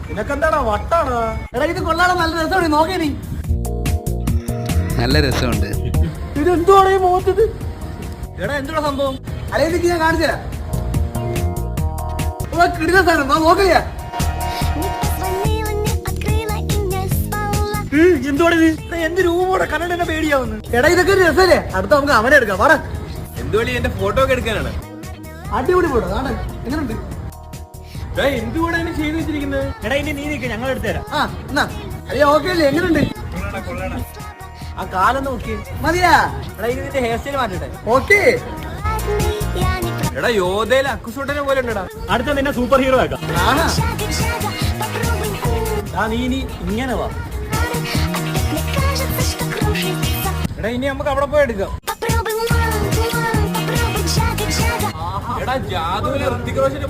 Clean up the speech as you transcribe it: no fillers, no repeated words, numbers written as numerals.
നിനക്കെന്താടാ വട്ടാണോ? എടാ ഇത് കൊള്ളാതെ നല്ല രസമാണ്, നോക്കേ നീ. നല്ല രസമുണ്ട്. ഇത് എന്തുവാണ് ഈ മുഖത്തത്? എടാ എന്തുവാ സംഭവം? അല്ലെങ്കിൽ ഞാൻ കാണിച്ചു തരാം. കിടില സാധനം, നോക്കില്ല. എന്തുവാണിത്? എന്ത് രൂപോടെ കണ്ണട എന്നെ പേടിയാവുന്നു. എടാ ഇതൊക്കെ ഒരു രസമല്ലേ, അടുത്ത നമുക്ക് അവനെ എടുക്കാം. വാടാ, എന്തുവഴി എന്റെ ഫോട്ടോ ഒക്കെ എടുക്കാനാണ്. അടിപൊളി പോട്ടോ. നാട്ടെ എങ്ങനെയുണ്ട്? എന്തുകൂടെ ചെയ്തു വെച്ചിരിക്കുന്നത്? എടാ ഇനി നീ നിൽക്ക്, ഞങ്ങൾ എടുത്തു തരാം. ആ എന്നാ അയ്യോ ഓക്കെ അല്ലേ, എങ്ങനെയുണ്ട്? ആ കാലം നോക്കി മതിയാ? എടാ ഇനി നിന്റെ ഹെയർ സ്റ്റൈൽ മാറ്റട്ടെ. ഓക്കെ. എടാ യോധയിലെ അക്കുസൂട്ടനെ പോലെ ഉണ്ടടാ. അടുത്ത നിന്നെ സൂപ്പർ ഹീറോ ആക്കാം. ആഹാ, നീ ഇനി ഇങ്ങനെ വാ. എടാ ഇനി നമുക്ക് അവിടെ പോയി എടുക്കാം. എടാ ജാദുവിലെ ഋത്തിക് റോഷന്